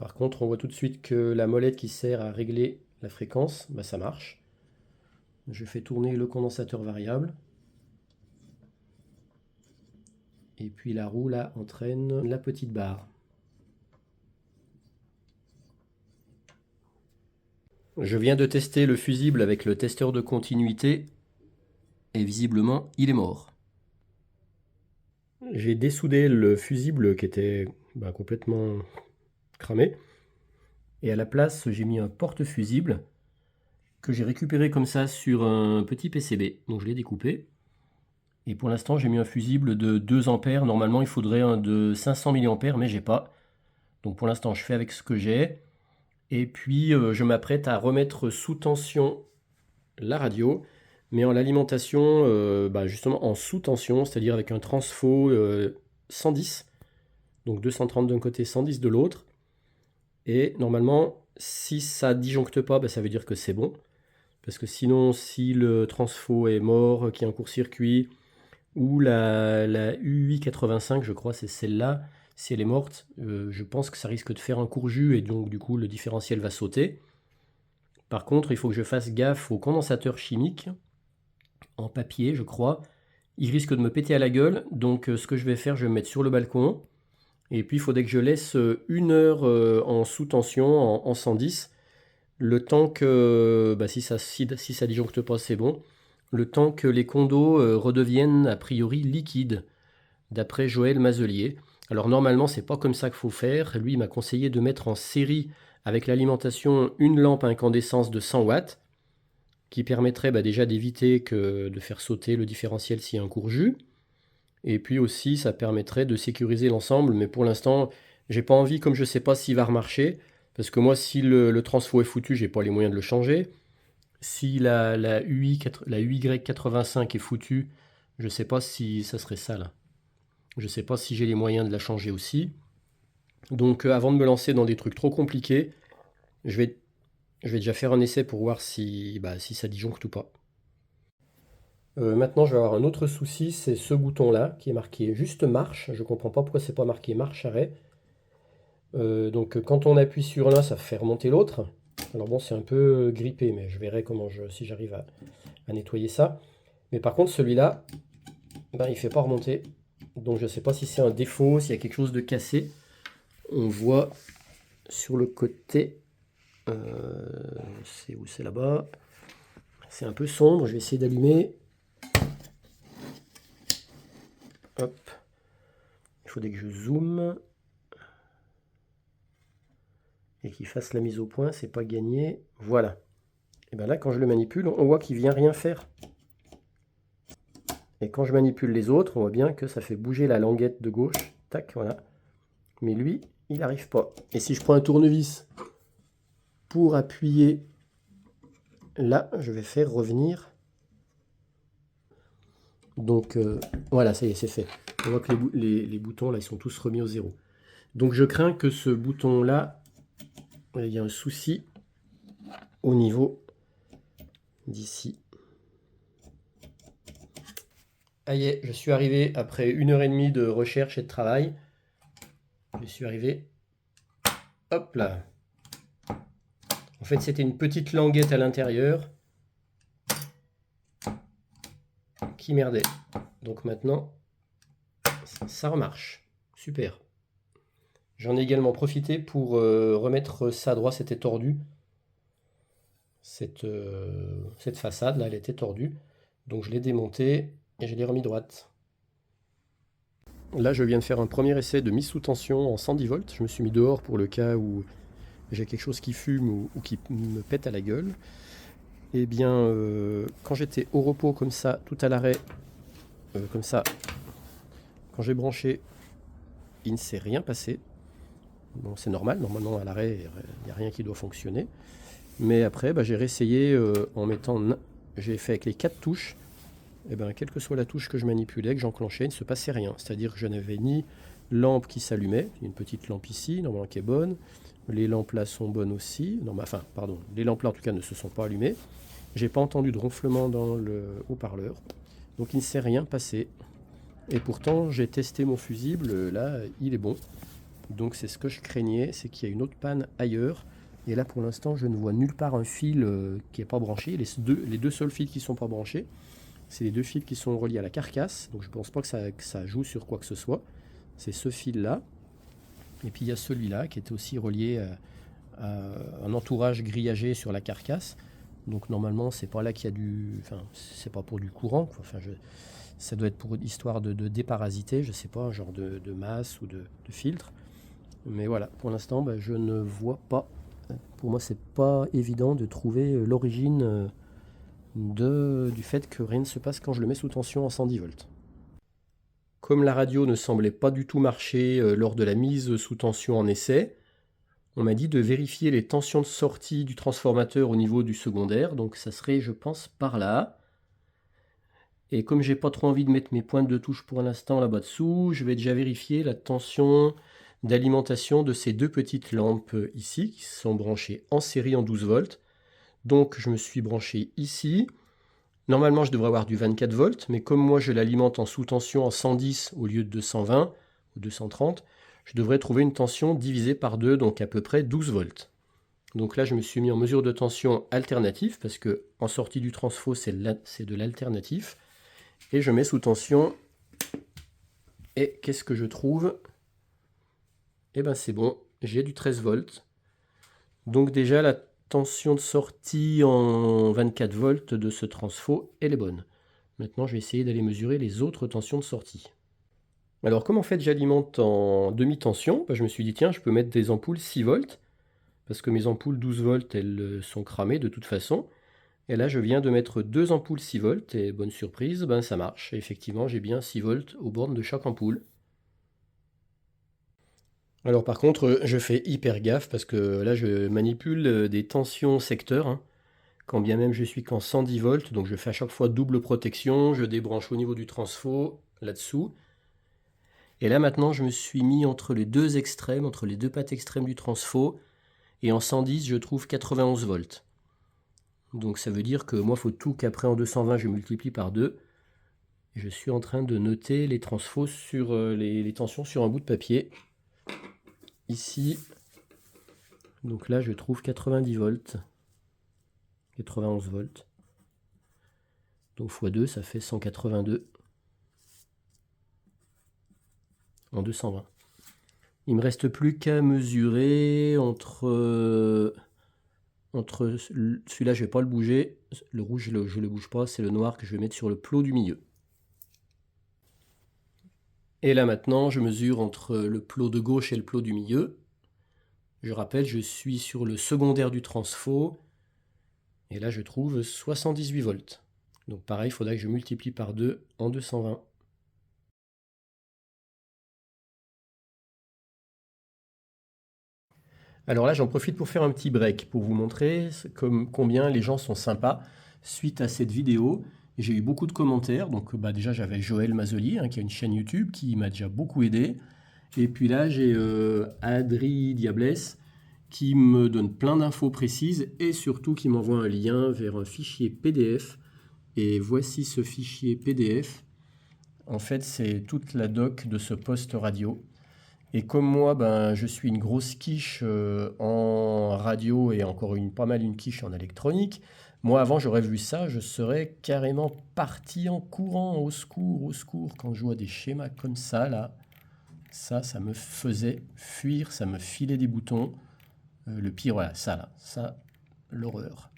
Par contre, on voit tout de suite que la molette qui sert à régler la fréquence, bah, ça marche. Je fais tourner le condensateur variable. Et puis la roue là entraîne la petite barre. Je viens de tester le fusible avec le testeur de continuité et visiblement il est mort. J'ai dessoudé le fusible qui était complètement cramé et à la place j'ai mis un porte-fusible que j'ai récupéré comme ça sur un petit PCB. Donc je l'ai découpé et pour l'instant j'ai mis un fusible de 2 ampères. Normalement il faudrait un de 500 mA mais j'ai pas. Donc pour l'instant je fais avec ce que j'ai. Et puis je m'apprête à remettre sous tension la radio, mais en l'alimentation justement en sous-tension, c'est-à-dire avec un transfo 110, donc 230 d'un côté, 110 de l'autre. Et normalement, si ça disjoncte pas, ça veut dire que c'est bon. Parce que sinon, si le transfo est mort, qu'il y a un court-circuit, ou la UI85, je crois, c'est celle-là, si elle est morte, je pense que ça risque de faire un court jus et donc du coup le différentiel va sauter. Par contre, il faut que je fasse gaffe au condensateur chimique en papier, je crois. Il risque de me péter à la gueule, donc ce que je vais faire, je vais me mettre sur le balcon. Et puis il faudrait que je laisse 1 heure en sous-tension, en 110, le temps que, si ça disjoncte pas, c'est bon, le temps que les condos redeviennent a priori liquides, d'après Joël Mazelier. Alors normalement, c'est pas comme ça qu'il faut faire. Lui, il m'a conseillé de mettre en série avec l'alimentation une lampe à incandescence de 100 watts, qui permettrait déjà d'éviter de faire sauter le différentiel s'il y a un court jus. Et puis aussi, ça permettrait de sécuriser l'ensemble. Mais pour l'instant, j'ai pas envie, comme je sais pas s'il va remarcher. Parce que moi, si le transfo est foutu, j'ai pas les moyens de le changer. Si la UY85 est foutue, je sais pas si ça serait ça là. Je sais pas si j'ai les moyens de la changer aussi. Donc avant de me lancer dans des trucs trop compliqués, je vais déjà faire un essai pour voir si ça disjoncte ou pas. Maintenant, je vais avoir un autre souci, c'est ce bouton-là qui est marqué juste marche. Je comprends pas pourquoi c'est pas marqué marche-arrêt. Donc quand on appuie sur l'un, ça fait remonter l'autre. Alors bon, c'est un peu grippé, mais je verrai si j'arrive à nettoyer ça. Mais par contre, celui-là, il fait pas remonter. Donc je sais pas si c'est un défaut, s'il y a quelque chose de cassé. On voit sur le côté, c'est où? C'est là-bas. C'est un peu sombre, je vais essayer d'allumer. Hop. Il faudrait que je zoome. Et qu'il fasse la mise au point, c'est pas gagné. Voilà. Et bien là, quand je le manipule, on voit qu'il vient rien faire. Et quand je manipule les autres, on voit bien que ça fait bouger la languette de gauche. Tac, voilà. Mais lui, il n'arrive pas. Et si je prends un tournevis pour appuyer là, je vais faire revenir. Donc voilà, ça y est, c'est fait. On voit que les boutons là, ils sont tous remis au zéro. Donc je crains que ce bouton là, il y a un souci au niveau d'ici. Ah y est, je suis arrivé après 1 heure et demie de recherche et de travail. Je suis arrivé. Hop là. En fait, c'était une petite languette à l'intérieur qui merdait. Donc maintenant, ça remarche. Super. J'en ai également profité pour remettre ça droit, c'était tordu. Cette façade là, elle était tordue. Donc je l'ai démontée et je l'ai remis droite. Là, je viens de faire un premier essai de mise sous tension en 110 volts. Je me suis mis dehors pour le cas où j'ai quelque chose qui fume ou qui me pète à la gueule. Et bien, quand j'étais au repos comme ça, tout à l'arrêt, comme ça, quand j'ai branché, il ne s'est rien passé. Bon, c'est normal, normalement à l'arrêt, il n'y a rien qui doit fonctionner. Mais après, j'ai réessayé en mettant... J'ai fait avec les 4 touches. Et bien, quelle que soit la touche que je manipulais, que j'enclenchais, il ne se passait rien. C'est-à-dire que je n'avais ni lampe qui s'allumait, il y a une petite lampe ici, normalement qui est bonne. Les lampes là sont bonnes aussi. Non, enfin, pardon, les lampes là en tout cas ne se sont pas allumées. J'ai pas entendu de ronflement dans le haut-parleur. Donc il ne s'est rien passé. Et pourtant, j'ai testé mon fusible, là, il est bon. Donc c'est ce que je craignais, c'est qu'il y a une autre panne ailleurs. Et là pour l'instant je ne vois nulle part un fil qui n'est pas branché. Les deux seuls fils qui ne sont pas branchés, c'est les deux fils qui sont reliés à la carcasse. Donc je ne pense pas que ça joue sur quoi que ce soit. C'est ce fil là. Et puis il y a celui-là qui était aussi relié à un entourage grillagé sur la carcasse. Donc normalement c'est pas là qu'il y a du... Enfin c'est pas pour du courant, quoi. Enfin, ça doit être pour histoire de déparasiter, je sais pas, un genre de masse ou de filtre. Mais voilà, pour l'instant, je ne vois pas. Pour moi, c'est pas évident de trouver l'origine du fait que rien ne se passe quand je le mets sous tension en 110 volts. Comme la radio ne semblait pas du tout marcher lors de la mise sous tension en essai, on m'a dit de vérifier les tensions de sortie du transformateur au niveau du secondaire. Donc ça serait, je pense, par là. Et comme j'ai pas trop envie de mettre mes pointes de touche pour l'instant là-bas dessous, je vais déjà vérifier la tension d'alimentation de ces deux petites lampes ici, qui sont branchées en série en 12 volts. Donc je me suis branché ici. Normalement je devrais avoir du 24 volts, mais comme moi je l'alimente en sous-tension en 110 au lieu de 220 ou 230, je devrais trouver une tension divisée par 2, donc à peu près 12 volts. Donc là je me suis mis en mesure de tension alternative, parce que en sortie du transfo c'est de l'alternatif. Et je mets sous tension. Et qu'est-ce que je trouve? Eh ben c'est bon, j'ai du 13 volts. Donc déjà la tension de sortie en 24 volts de ce transfo, elle est bonne. Maintenant je vais essayer d'aller mesurer les autres tensions de sortie. Alors comme en fait j'alimente en demi-tension, je me suis dit tiens je peux mettre des ampoules 6 volts. Parce que mes ampoules 12 volts elles sont cramées de toute façon. Et là je viens de mettre deux ampoules 6 volts et bonne surprise, ça marche. Et effectivement j'ai bien 6 volts aux bornes de chaque ampoule. Alors par contre, je fais hyper gaffe parce que là je manipule des tensions secteurs, hein, quand bien même je suis qu'en 110 volts, donc je fais à chaque fois double protection, je débranche au niveau du transfo, là-dessous. Et là maintenant je me suis mis entre les deux extrêmes, entre les deux pattes extrêmes du transfo, et en 110 je trouve 91 volts. Donc ça veut dire que moi il faut tout qu'après en 220 je multiplie par 2. Et je suis en train de noter les transfos sur les tensions sur un bout de papier. Ici, donc là je trouve 90 volts, 91 volts. Donc x2 ça fait 182 en 220. Il me reste plus qu'à mesurer entre celui-là je vais pas le bouger, le rouge je le bouge pas, c'est le noir que je vais mettre sur le plot du milieu. Et là maintenant je mesure entre le plot de gauche et le plot du milieu. Je rappelle, je suis sur le secondaire du transfo. Et là, je trouve 78 volts. Donc pareil, il faudra que je multiplie par 2 en 220. Alors là, j'en profite pour faire un petit break, pour vous montrer combien les gens sont sympas suite à cette vidéo. J'ai eu beaucoup de commentaires. Donc déjà, j'avais Joël Mazelier, qui a une chaîne YouTube, qui m'a déjà beaucoup aidé. Et puis là, j'ai Adri Diablesse, qui me donne plein d'infos précises et surtout qui m'envoie un lien vers un fichier PDF. Et voici ce fichier PDF. En fait, c'est toute la doc de ce poste radio. Et comme moi, je suis une grosse quiche en radio et encore pas mal une quiche en électronique. Moi, avant, j'aurais vu ça, je serais carrément parti en courant, au secours, quand je vois des schémas comme ça, là. Ça me faisait fuir, ça me filait des boutons. Le pire, voilà, ça, l'horreur.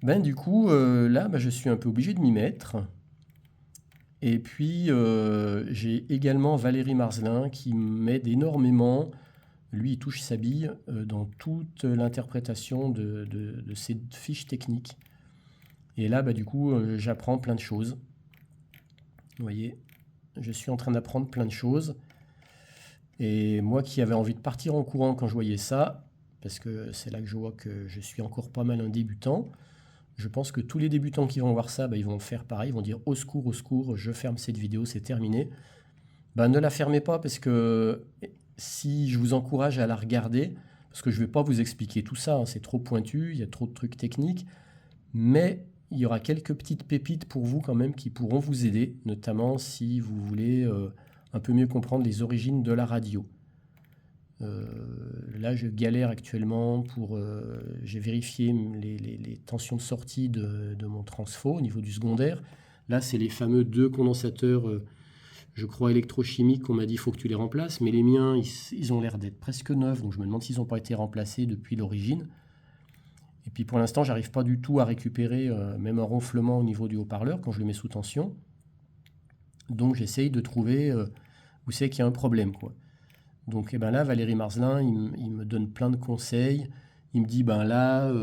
Du coup, là, je suis un peu obligé de m'y mettre. Et puis, j'ai également Valérie Marzelin qui m'aide énormément. Lui, il touche sa bille dans toute l'interprétation de ces fiches techniques. Et là, du coup, j'apprends plein de choses. Vous voyez, je suis en train d'apprendre plein de choses. Et moi qui avais envie de partir en courant quand je voyais ça, parce que c'est là que je vois que je suis encore pas mal un débutant, je pense que tous les débutants qui vont voir ça, ils vont faire pareil, ils vont dire au secours, je ferme cette vidéo, c'est terminé. Ne la fermez pas parce que si je vous encourage à la regarder, parce que je ne vais pas vous expliquer tout ça, c'est trop pointu, il y a trop de trucs techniques, mais il y aura quelques petites pépites pour vous quand même qui pourront vous aider, notamment si vous voulez un peu mieux comprendre les origines de la radio. Là, je galère actuellement pour... j'ai vérifié les tensions de sortie de mon transfo au niveau du secondaire. Là, c'est les fameux 2 condensateurs, je crois, électrochimiques qu'on m'a dit il faut que tu les remplaces. Mais les miens, ils ont l'air d'être presque neufs. Donc je me demande s'ils n'ont pas été remplacés depuis l'origine. Et puis pour l'instant, j'arrive pas du tout à récupérer même un ronflement au niveau du haut-parleur quand je le mets sous tension. Donc j'essaye de trouver où c'est qu'il y a un problème, quoi. Donc eh ben là, Valérie Marzelin, il me donne plein de conseils. Il me dit, ben là,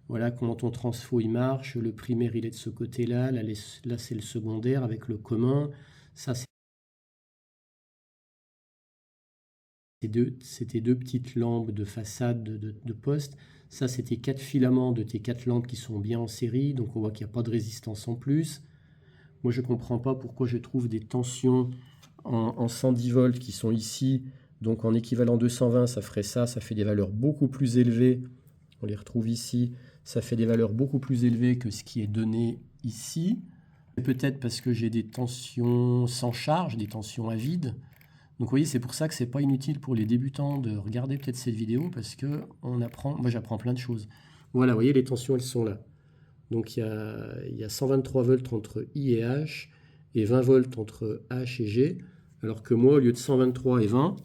voilà comment ton transfo il marche, le primaire il est de ce côté-là, là c'est le secondaire avec le commun. Ça, c'est tes 2 petites lampes de façade de poste. Ça, c'est tes 4 filaments de tes 4 lampes qui sont bien en série. Donc on voit qu'il n'y a pas de résistance en plus. Moi, je ne comprends pas pourquoi je trouve des tensions en 110 volts qui sont ici. Donc en équivalent 220, ça ferait ça fait des valeurs beaucoup plus élevées. On les retrouve ici. Ça fait des valeurs beaucoup plus élevées que ce qui est donné ici. Peut-être parce que j'ai des tensions sans charge, des tensions à vide. Donc vous voyez, c'est pour ça que c'est pas inutile pour les débutants de regarder peut-être cette vidéo parce que moi j'apprends plein de choses. Voilà, vous voyez, les tensions, elles sont là. Donc il y a 123 volts entre I et H et 20 volts entre H et G. Alors que moi, au lieu de 123 et 20,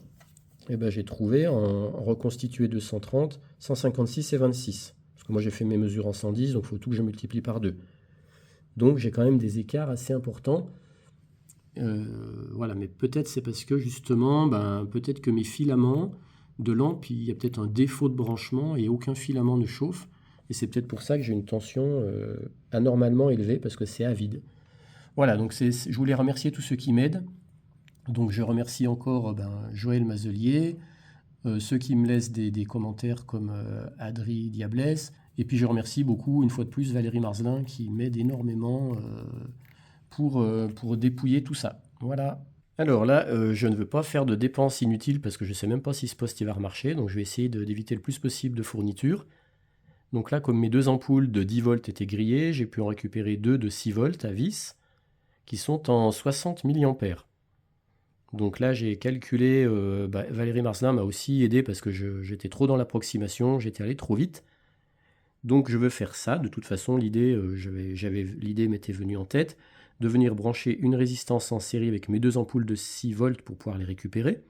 eh ben, j'ai trouvé en reconstitué 230, 156 et 26. Parce que moi j'ai fait mes mesures en 110, donc il faut tout que je multiplie par 2. Donc j'ai quand même des écarts assez importants. Voilà, mais peut-être c'est parce que justement, peut-être que mes filaments de lampe, il y a peut-être un défaut de branchement et aucun filament ne chauffe. Et c'est peut-être pour ça que j'ai une tension anormalement élevée, parce que c'est à vide. Voilà, donc je voulais remercier tous ceux qui m'aident. Donc je remercie encore Joël Mazelier, ceux qui me laissent des commentaires comme Adri Diablesse. Et puis je remercie beaucoup, une fois de plus, Valérie Marzelin qui m'aide énormément pour dépouiller tout ça. Voilà. Alors là, je ne veux pas faire de dépenses inutiles parce que je ne sais même pas si ce poste va remarcher. Donc je vais essayer d'éviter le plus possible de fournitures. Donc là, comme mes 2 ampoules de 10 volts étaient grillées, j'ai pu en récupérer 2 de 6 volts à vis qui sont en 60 mA. Donc là, j'ai calculé, Valérie Marzelin m'a aussi aidé parce que j'étais trop dans l'approximation, j'étais allé trop vite. Donc je veux faire ça. De toute façon, l'idée m'était venue en tête de venir brancher une résistance en série avec mes 2 ampoules de 6 volts pour pouvoir les récupérer.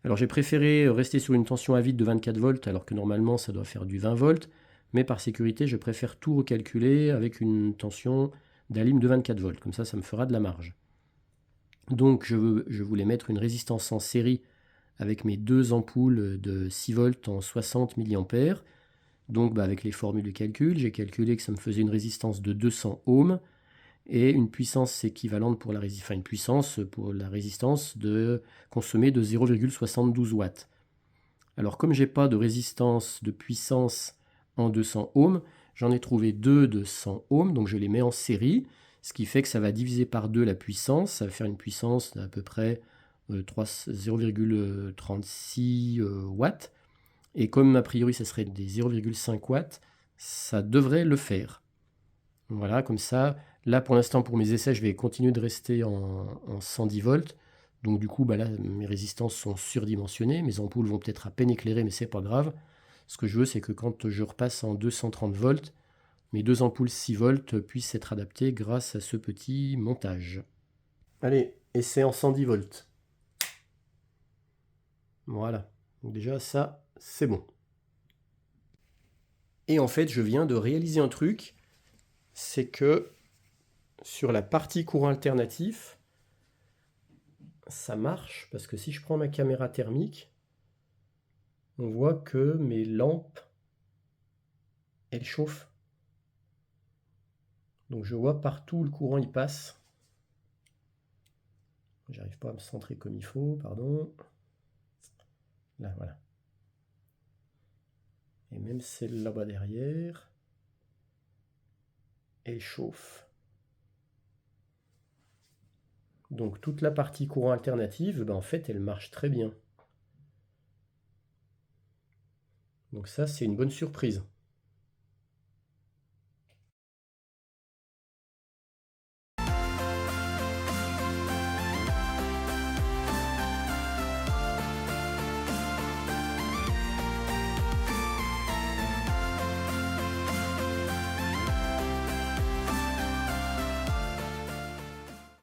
Alors j'ai préféré rester sur une tension à vide de 24 volts alors que normalement ça doit faire du 20 volts, mais par sécurité je préfère tout recalculer avec une tension d'alim de 24 volts, comme ça me fera de la marge. Donc je voulais mettre une résistance en série avec mes 2 ampoules de 6 volts en 60 mA. Donc avec les formules de calcul, j'ai calculé que ça me faisait une résistance de 200 ohms et une puissance équivalente pour la résistance consommée de 0,72 watts. Alors comme j'ai pas de résistance de puissance en 200 ohms, j'en ai trouvé 2 de 100 ohms, donc je les mets en série, ce qui fait que ça va diviser par 2 la puissance, ça va faire une puissance d'à peu près 0,36 watts. Et comme a priori ça serait des 0,5 watts, ça devrait le faire. Voilà, comme ça. Là, pour l'instant, pour mes essais, je vais continuer de rester en 110 volts. Donc du coup, là, mes résistances sont surdimensionnées. Mes ampoules vont peut-être à peine éclairer, mais c'est pas grave. Ce que je veux, c'est que quand je repasse en 230 volts, mes 2 ampoules 6 volts puissent être adaptées grâce à ce petit montage. Allez, essai en 110 volts. Voilà. Donc déjà, ça, c'est bon. Et en fait, je viens de réaliser un truc. C'est que sur la partie courant alternatif, ça marche parce que si je prends ma caméra thermique, on voit que mes lampes, elles chauffent. Donc je vois partout où le courant y passe. J'arrive pas à me centrer comme il faut, pardon. Là, voilà. Et même celle là-bas derrière, elle chauffe. Donc toute la partie courant alternative, en fait, elle marche très bien. Donc ça, c'est une bonne surprise.